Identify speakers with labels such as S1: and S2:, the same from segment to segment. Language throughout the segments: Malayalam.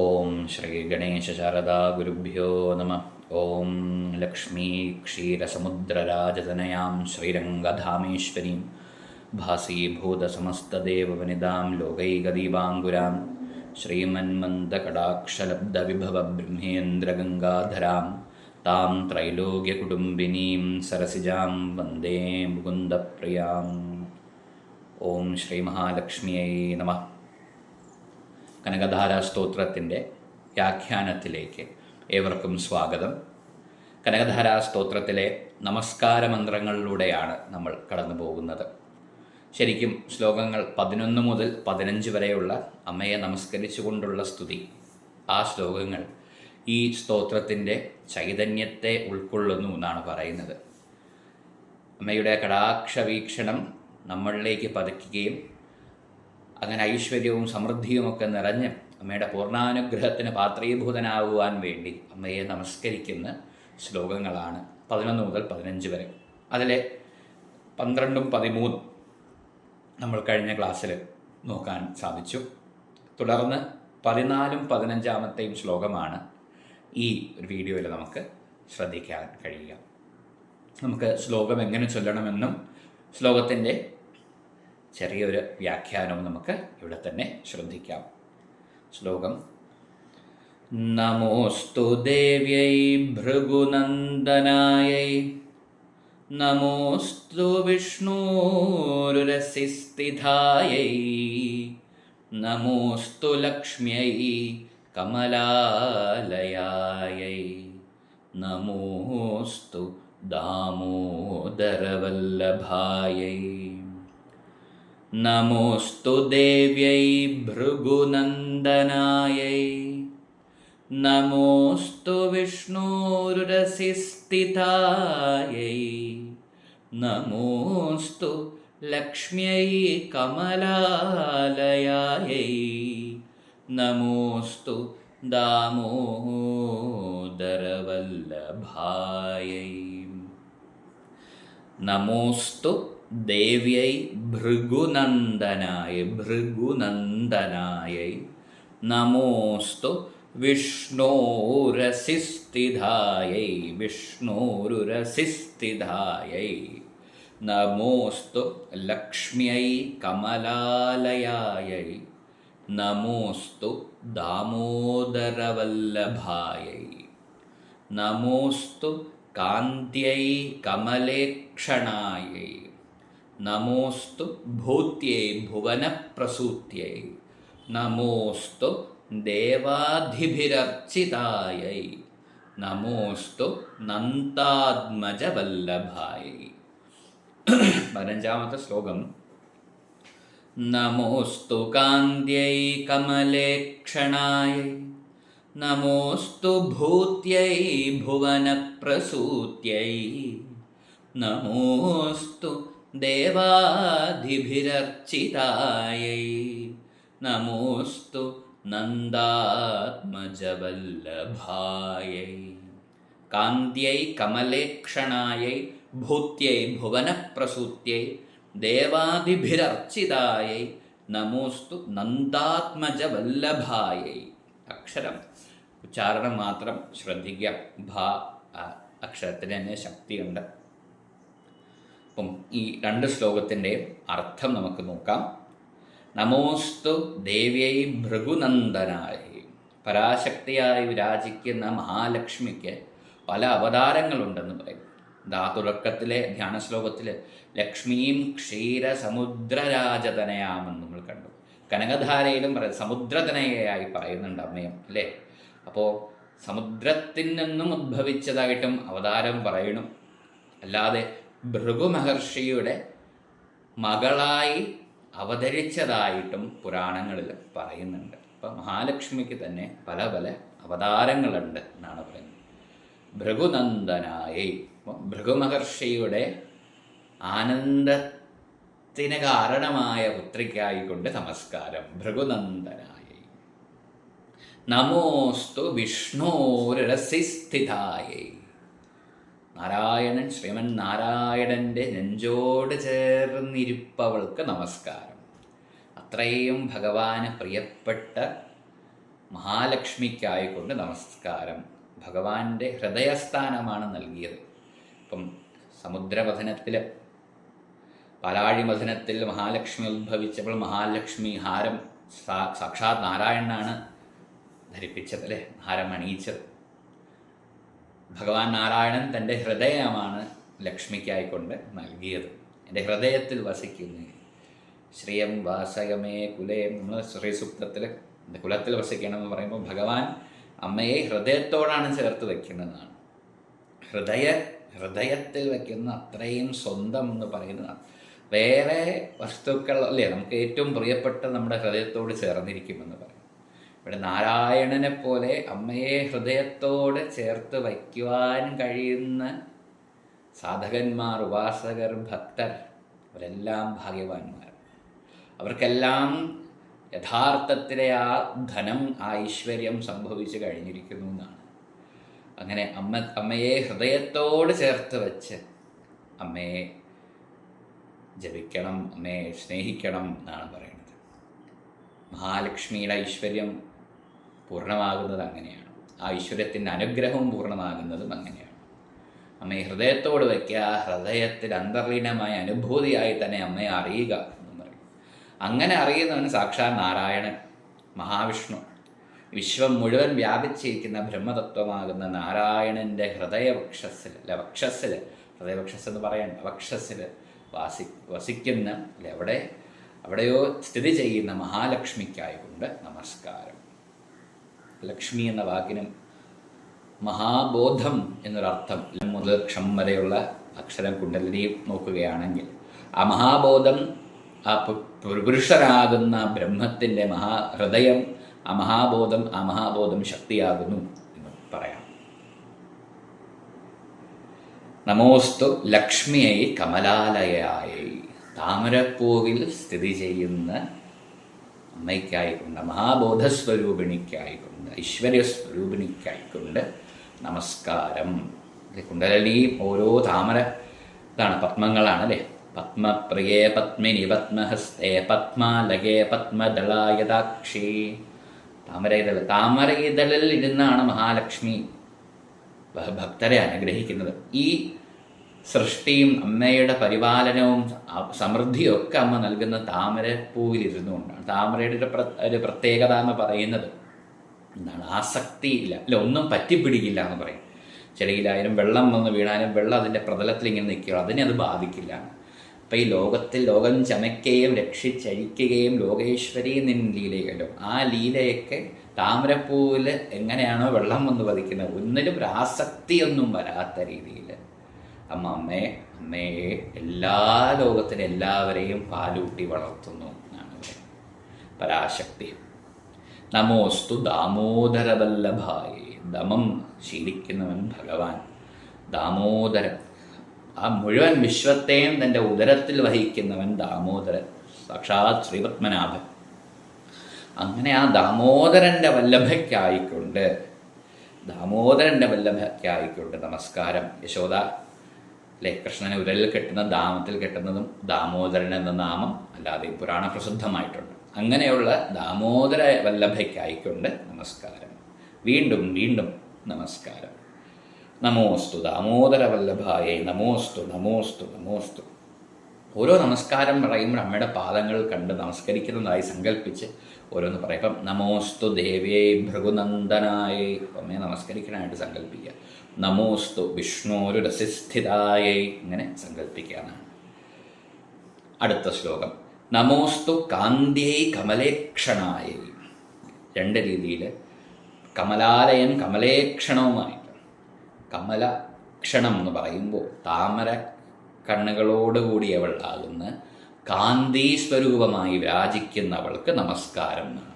S1: ഓം ശ്രീ ഗണേശ ശാരദാ ഗുരുഭ്യോ നമ. ഓം ലക്ഷ്മീ ക്ഷീരസമുദ്രരാജതനയാം ശ്രീരംഗധാമേശ്വരീം ഭാസീഭൂതസമസ്തദേവവനിതാം ലോകൈകദീപാങ്കുരാം ശ്രീമന്മന്ദകടാക്ഷലബ്ധവിഭവബ്രഹ്മേന്ദ്രഗംഗാധരാം താം ത്രൈലോക്യകുടുംബിനീം സരസിജാം വന്ദേ മുകുന്ദപ്രിയാം. ഓം ശ്രീ മഹാലക്ഷ്മിയൈ നമഃ. കനകധാരാ സ്തോത്രത്തിൻ്റെ വ്യാഖ്യാനത്തിലേക്ക് ഏവർക്കും സ്വാഗതം. കനകധാരാ സ്തോത്രത്തിലെ നമസ്കാര മന്ത്രങ്ങളിലൂടെയാണ് നമ്മൾ കടന്നു പോകുന്നത്. ശരിക്കും ശ്ലോകങ്ങൾ 11 മുതൽ 15 വരെയുള്ള അമ്മയെ നമസ്കരിച്ചുകൊണ്ടുള്ള സ്തുതി, ആ ശ്ലോകങ്ങൾ ഈ സ്തോത്രത്തിൻ്റെ ചൈതന്യത്തെ ഉൾക്കൊള്ളുന്നു എന്നാണ് പറയുന്നത്. അമ്മയുടെ കടാക്ഷവീക്ഷണം നമ്മളിലേക്ക് പതിക്കുകയും അങ്ങനെ ഐശ്വര്യവും സമൃദ്ധിയുമൊക്കെ നിറഞ്ഞ് അമ്മയുടെ പൂർണ്ണാനുഗ്രഹത്തിന് പാത്രീഭൂതനാകുവാൻ വേണ്ടി അമ്മയെ നമസ്കരിക്കുന്ന ശ്ലോകങ്ങളാണ് 11 മുതൽ 15 വരെ. അതിലെ 12ഉം 13 നമ്മൾ കഴിഞ്ഞ ക്ലാസ്സിൽ നോക്കാൻ സാധിച്ചു. തുടർന്ന് 14ഉം 15-ാമത്തെയും ശ്ലോകമാണ് ഈ ഒരു വീഡിയോയിൽ നമുക്ക് ശ്രദ്ധിക്കാൻ കഴിയുക. നമുക്ക് ശ്ലോകം എങ്ങനെ ചൊല്ലണമെന്നും ശ്ലോകത്തിൻ്റെ ചെറിയൊരു വ്യാഖ്യാനവും നമുക്ക് ഇവിടെ തന്നെ ശ്രദ്ധിക്കാം. ശ്ലോകം: നമോസ്തു ദേവ്യൈ ഭൃഗുനന്ദനായൈ നമോസ്തു വിഷ്ണോരുരസിസ്ഥിതായൈ നമോസ്തു ലക്ഷ്മ്യൈ കമലാലയായൈ നമോസ്തു ദാമോദരവല്ലഭായൈ നമോസ്തു ദേവ്യൈ ഭൃഗുനന്ദനായൈ നമോസ്തു വിഷ്ണോരുരസിസ്ഥിതായൈ നമോസ്തു ലക്ഷ്മ്യൈ കമലാലയായൈ നമോസ്തു ദാമോദരവല്ലഭായൈ. നമോസ്തു ദേവ്യൈ ഭൃഗുനന്ദനായ ഭൃഗുനന്ദനായൈ നമോസ്തു വിഷ്ണോരസിസ്ഥിതായൈ വിഷ്ണോരുരസിസ്ഥിതായൈ നമോസ്തു ലക്ഷ്മ്യൈ കമലാലയായൈ നമോസ്തു ദാമോദരവല്ലഭായൈ നമോസ്തു കാന്ത്यै കമലേക്ഷണായൈ നമോസ്തു ഭൂത്यै ഭുവനപ്രസൂത്यै നമോസ്തു ദേവാധിഭിരർച്ചിതായൈ നമോസ്തു നന്ദാത്മജവല്ലഭായൈ. 15-ാമത്തെ ശ്ലോകം: നമോസ്തു കാന്ത്यै കമലേക്ഷണായൈ നമോസ്തു ഭൂത്यै ഭുവനപ്രസൂത്यै നമോസ്തു ദേവാധിഭിരർച്ചിതായൈ നമോസ്തു നന്ദാത്മജവല്ലഭായൈ. കാന്ത്यै കമലേക്ഷണായൈ ഭൂത്यै ഭുവനപ്രസൂത്यै ദേവാധിഭിരർച്ചിതായൈ നമോസ്തു നന്ദാത്മജവല്ലഭായൈ. അക്ഷരം ഉച്ചാരണം മാത്രം ശ്രദ്ധിക്കുക. ഭ അക്ഷരത്തിന് തന്നെ ശക്തിയുണ്ട്. അപ്പം ഈ 2 ശ്ലോകത്തിൻ്റെ അർത്ഥം നമുക്ക് നോക്കാം. നമോസ്തു ദേവ്യൈ ഭൃഗുനന്ദനായ, പരാശക്തിയായി വിരാജിക്കുന്ന മഹാലക്ഷ്മിക്ക് പല അവതാരങ്ങളുണ്ടെന്ന് പറയും. തുടക്കത്തിലെ ധ്യാന ശ്ലോകത്തിൽ ലക്ഷ്മീം ക്ഷീരസമുദ്രരാജതനയാമെന്ന് നമ്മൾ കണ്ടു. കനകധാരയിലും സമുദ്രതനയായി പറയുന്നുണ്ട് അമ്മയും, അല്ലേ? അപ്പോൾ സമുദ്രത്തിൽ നിന്നും ഉദ്ഭവിച്ചതായിട്ടും അവതാരം പറയണം. അല്ലാതെ ഭൃഗു മഹർഷിയുടെ മകളായി അവതരിച്ചതായിട്ടും പുരാണങ്ങളിൽ പറയുന്നുണ്ട്. അപ്പം മഹാലക്ഷ്മിക്ക് തന്നെ പല പല അവതാരങ്ങളുണ്ട് എന്നാണ് പറയുന്നത്. ഭൃഗുനന്ദനായി, ഭൃഗു മഹർഷിയുടെ ആനന്ദത്തിന് കാരണമായ പുത്രിക്കായിക്കൊണ്ട് നമസ്കാരം. ഭൃഗുനന്ദനായി. നമോസ്തു വിഷ്ണോരസിസ്ഥിതായൈ, നാരായണൻ ശ്രീമൻ നാരായണൻ്റെ നെഞ്ചോട് ചേർന്നിരിപ്പവൾക്ക് നമസ്കാരം. അത്രയും ഭഗവാന് പ്രിയപ്പെട്ട മഹാലക്ഷ്മിക്കായിക്കൊണ്ട് നമസ്കാരം. ഭഗവാന്റെ ഹൃദയസ്ഥാനമാണ് നൽകിയത്. ഇപ്പം സമുദ്രമഥനത്തിൽ, പാലാഴി മഥനത്തിൽ മഹാലക്ഷ്മി ഉദ്ഭവിച്ചപ്പോൾ മഹാലക്ഷ്മി ഹാരം സാക്ഷാത് നാരായണനാണ് ധരിപ്പിച്ചത്, അല്ലേ? ഹാരം അണിയിച്ചത്. ഭഗവാൻ നാരായണൻ തൻ്റെ ഹൃദയമാണ് ലക്ഷ്മിക്കായിക്കൊണ്ട് നൽകിയത്. എൻ്റെ ഹൃദയത്തിൽ വസിക്കുന്നു. ശ്രീയം വാസയമേ കുലേ, നമ്മൾ ശ്രീസൂക്തത്തിൽ കുലത്തിൽ വസിക്കണം എന്ന് പറയുമ്പോൾ ഭഗവാൻ അമ്മയെ ഹൃദയത്തോടാണ് ചേർത്ത് വയ്ക്കുന്നതാണ്. ഹൃദയത്തിൽ വയ്ക്കുന്ന അത്രയും സ്വന്തം എന്ന് പറയുന്നതാണ്. വേറെ വസ്തുക്കൾ അല്ലേ നമുക്ക് ഏറ്റവും പ്രിയപ്പെട്ട നമ്മുടെ ഹൃദയത്തോട് ചേർന്നിരിക്കുമെന്ന് പറയും. ഇവിടെ നാരായണനെ പോലെ അമ്മയെ ഹൃദയത്തോട് ചേർത്ത് വയ്ക്കുവാൻ കഴിയുന്ന സാധകന്മാർ, ഉപാസകർ, ഭക്തർ, അവരെല്ലാം ഭാഗ്യവാന്മാർ. അവർക്കെല്ലാം യഥാർത്ഥത്തിലെ ആ ധനം, ആ ഐശ്വര്യം സംഭവിച്ചു കഴിഞ്ഞിരിക്കുന്നു എന്നാണ്. അങ്ങനെ അമ്മയെ ഹൃദയത്തോട് ചേർത്ത് വെച്ച് അമ്മയെ ജപിക്കണം, അമ്മയെ സ്നേഹിക്കണം എന്നാണ് പറയുന്നത്. മഹാലക്ഷ്മിയുടെ ഐശ്വര്യം പൂർണ്ണമാകുന്നത് അങ്ങനെയാണ്. ആ ഐശ്വര്യത്തിൻ്റെ അനുഗ്രഹവും പൂർണ്ണമാകുന്നതും അങ്ങനെയാണ്. അമ്മയെ ഹൃദയത്തോട് വയ്ക്കുക, ഹൃദയത്തിൽ അന്തർലീനമായ അനുഭൂതിയായി തന്നെ അമ്മയെ അറിയുക എന്ന് പറയും. അങ്ങനെ അറിയുന്നവന് സാക്ഷാൽ നാരായണൻ, മഹാവിഷ്ണു, വിശ്വം മുഴുവൻ വ്യാപിച്ചിരിക്കുന്ന ബ്രഹ്മതത്വമാകുന്ന നാരായണൻ്റെ ഹൃദയവക്ഷസ്സിൽ, ഹൃദയവക്ഷസ് എന്ന് പറയണ്ട, വക്ഷസ്സിൽ വസിക്കുന്ന, എവിടെയോ സ്ഥിതി ചെയ്യുന്ന മഹാലക്ഷ്മിക്കായിക്കൊണ്ട് നമസ്കാരം. ലക്ഷ്മി എന്ന വാക്കിനും മഹാബോധം എന്നൊരർത്ഥം. മുതൽ ക്ഷം വരെയുള്ള അക്ഷരം കുണ്ടലിനി നോക്കുകയാണെങ്കിൽ ആ മഹാബോധം, ആ പുരുഷനാകുന്ന ബ്രഹ്മത്തിൻ്റെ ഹൃദയം, ആ മഹാബോധം ശക്തിയാകുന്നു എന്ന് പറയാം. നമോസ്തു ലക്ഷ്മിയെ കമലാലയായി, താമരപ്പൂവിൽ സ്ഥിതി ചെയ്യുന്ന അമ്മയ്ക്കായിക്കൊണ്ട്, മഹാബോധസ്വരൂപിണിക്കായിക്കൊണ്ട്, ഐശ്വര്യസ്വരൂപിണിക്കായിക്കൊണ്ട് നമസ്കാരം. കുണ്ടലിനി ഓരോ താമര ഇതാണ്, പത്മങ്ങളാണ് അല്ലേ? പത്മപ്രിയേ പത്മിനി പത്മഹസ്തേ പത്മാലകേ പത്മദളായതാക്ഷി. താമരയിതളിൽ ഇരുന്നാണ് മഹാലക്ഷ്മി ഭക്തരെ അനുഗ്രഹിക്കുന്നത്. ഈ സൃഷ്ടിയും അമ്മയുടെ പരിപാലനവും സമൃദ്ധിയും ഒക്കെ അമ്മ നൽകുന്ന താമരപ്പൂവിലിരുന്നുകൊണ്ടാണ്. താമരയുടെ ഒരു പ്രത്യേകത എന്ന് പറയുന്നത് എന്താണ്? ആസക്തിയില്ല, ഒന്നും പറ്റിപ്പിടിക്കില്ല എന്ന് പറയും. ചെടിയിലായാലും വെള്ളം വന്ന് വീണാലും വെള്ളം അതിൻ്റെ പ്രതലത്തിൽ ഇങ്ങനെ നിൽക്കുകയുള്ളൂ, അതിനെ അത് ബാധിക്കില്ല. അപ്പം ഈ ലോകം ചമയ്ക്കുകയും രക്ഷിച്ചഴിക്കുകയും ലോകേശ്വരി നിൻ ലീലയല്ലോ, ആ ലീലയൊക്കെ താമരപ്പൂവിൽ എങ്ങനെയാണോ വെള്ളം വന്ന് പതിക്കുന്നത്, ഒന്നിലും ഒരു ആസക്തിയൊന്നും വരാത്ത രീതിയിൽ അമ്മയെ എല്ലാ ലോകത്തിലെ എല്ലാവരെയും പാലൂട്ടി വളർത്തുന്നു എന്നാണ് പറയുന്നത്. പരാശക്തി. നമോസ്തു ദാമോദരവല്ലഭായി. ദമം ശീലിക്കുന്നവൻ ഭഗവാൻ. ദാമോദരൻ, ആ മുഴുവൻ വിശ്വത്തെയും തൻ്റെ ഉദരത്തിൽ വഹിക്കുന്നവൻ ദാമോദരൻ, സാക്ഷാത് ശ്രീപത്മനാഭൻ. അങ്ങനെ ആ ദാമോദരൻ്റെ വല്ലഭയ്ക്കായിക്കൊണ്ട് നമസ്കാരം. യശോദ അല്ലേ, കൃഷ്ണനെ ഉരലിൽ കെട്ടുന്ന, ദാമത്തിൽ കെട്ടുന്നതും ദാമോദരൻ എന്ന നാമം അല്ലാതെ പുരാണ പ്രസിദ്ധമായിട്ടുണ്ട്. അങ്ങനെയുള്ള ദാമോദര വല്ലഭയ്ക്കായിക്കൊണ്ട് നമസ്കാരം. വീണ്ടും വീണ്ടും നമസ്കാരം. നമോസ്തു ദാമോദര വല്ലഭായേ നമോസ്തു നമോസ്തു നമോസ്തു. ഓരോ നമസ്കാരം പറയുമ്പോൾ അമ്മയുടെ പാദങ്ങൾ കണ്ട് നമസ്കരിക്കുന്നതായി സങ്കല്പിച്ച് ഓരോന്ന് പറയും. ഇപ്പം നമോസ്തു ദേവ്യേ ഭൃഗുനന്ദനായേ, അമ്മയെ നമസ്കരിക്കാനായിട്ട് സങ്കല്പിക്കുക. നമോസ്തു വിഷ്ണോരു രസിസ്ഥിതായേ, ഇങ്ങനെ സങ്കല്പിക്കാനാണ്. അടുത്ത ശ്ലോകം നമോസ്തു കാന്ത്യൈ കമലേക്ഷണായേ. രണ്ട് രീതിയിൽ കമലാലയൻ കമലേക്ഷണവുമായിട്ട്. കമലക്ഷണം എന്ന് പറയുമ്പോൾ താമര കണ്ണുകളോടുകൂടിയവൾ ആകുന്ന കാന്തി സ്വരൂപമായി വിരാജിക്കുന്നവൾക്ക് നമസ്കാരം എന്നാണ്.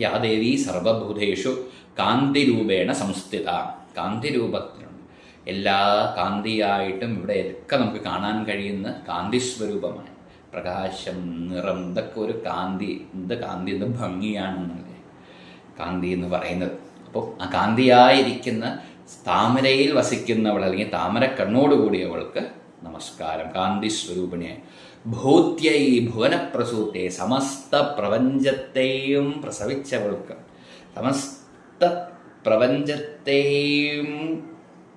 S1: യാ ദേവി സർവഭൂതേഷു കാന്തിരൂപേണ സംസ്ഥിത. കാന്തിരൂപത്തിലുണ്ട്, എല്ലാ കാന്തിയായിട്ടും ഇവിടെയൊക്കെ നമുക്ക് കാണാൻ കഴിയുന്ന കാന്തിസ്വരൂപമായി. പ്രകാശം, നിറം, ഇതൊക്കെ ഒരു കാന്തി. കാന്തി എന്ന് ഭംഗിയാണെന്നല്ലേ കാന്തി എന്ന് പറയുന്നത്. അപ്പോൾ ആ കാന്തിയായിരിക്കുന്ന താമരയിൽ വസിക്കുന്നവൾ, അല്ലെങ്കിൽ താമര കണ്ണോടുകൂടിയവൾക്ക് നമസ്കാരം. കാന്തി സ്വരൂപിണിയെ. ഭൂത്യൈ ഭുവനപ്രസൂത്തെ, സമസ്ത പ്രപഞ്ചത്തെയും പ്രസവിച്ചവൾക്ക്, സമസ്ത പ്രപഞ്ചത്തെയും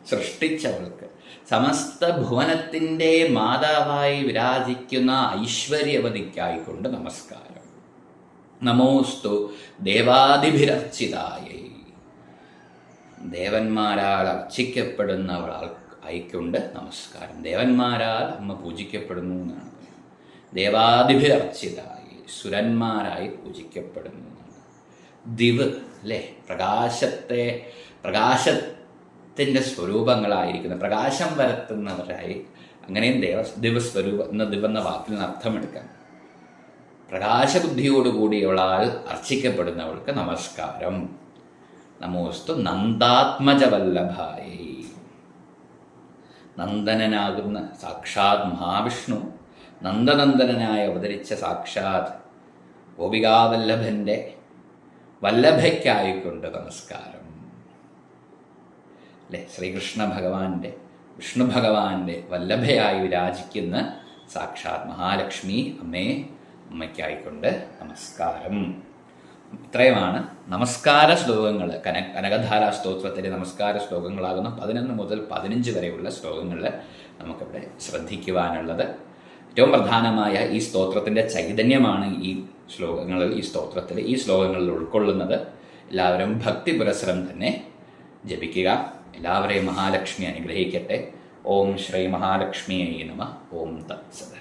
S1: സൃഷ്ടിച്ചവൾക്ക്, സമസ്ത ഭുവനത്തിൻ്റെ മാതാവായി വിരാജിക്കുന്ന ഐശ്വര്യവതിക്കായിക്കൊണ്ട് നമസ്കാരം. നമോസ്തു ദേവാദിഭിരർച്ചിതായൈ, ദേവന്മാരാൽ അർച്ചിക്കപ്പെടുന്നവൾ ആയിക്കൊണ്ട് നമസ്കാരം. ദേവന്മാരാൽ അമ്മ പൂജിക്കപ്പെടുന്നു എന്നാണ് പറയുന്നത്. ദേവാദിഭിരർച്ചിതായി, സുരന്മാരായി പൂജിക്കപ്പെടുന്നു എന്നാണ്. ദിവ് അല്ലേ, പ്രകാശത്തിൻ്റെ സ്വരൂപങ്ങളായിരിക്കുന്ന, പ്രകാശം പരത്തുന്നവരായി, അങ്ങനെയും ദിവെന്ന വാക്കിൽ നിന്ന് അർത്ഥമെടുക്കാം. പ്രകാശബുദ്ധിയോടുകൂടിയവളാൽ അർച്ചിക്കപ്പെടുന്നവൾക്ക് നമസ്കാരം. നമോസ്തു നന്ദാത്മജവല്ലഭായൈ, നന്ദനനാകുന്ന സാക്ഷാത് മഹാവിഷ്ണു നന്ദനന്ദനായി അവതരിച്ച സാക്ഷാത് ഗോപികാവല്ലഭൻ്റെ വല്ലഭയ്ക്കായിക്കൊണ്ട് നമസ്കാരം. അല്ലേ, ശ്രീകൃഷ്ണ ഭഗവാന്റെ, വിഷ്ണു ഭഗവാന്റെ വല്ലഭയായി വിരാജിക്കുന്ന സാക്ഷാത് മഹാലക്ഷ്മി അമ്മയ്ക്കായിക്കൊണ്ട് നമസ്കാരം. ഇത്രയുമാണ് നമസ്കാര ശ്ലോകങ്ങൾ. കനകധാരാ സ്തോത്രത്തിലെ നമസ്കാര ശ്ലോകങ്ങളാകുന്ന 11 മുതൽ 15 വരെയുള്ള ശ്ലോകങ്ങളിൽ നമുക്കിവിടെ ശ്രദ്ധിക്കുവാനുള്ളത്. ഏറ്റവും പ്രധാനമായ ഈ സ്തോത്രത്തിൻ്റെ ചൈതന്യമാണ് ഈ ശ്ലോകങ്ങളിൽ ഉൾക്കൊള്ളുന്നത്. എല്ലാവരും ഭക്തി പുരസ്സരം തന്നെ ജപിക്കുക. എല്ലാവരെയും മഹാലക്ഷ്മി അനുഗ്രഹിക്കട്ടെ. ഓം ശ്രീ മഹാലക്ഷ്മിയേ നമഃ. ഓം തത്സത്.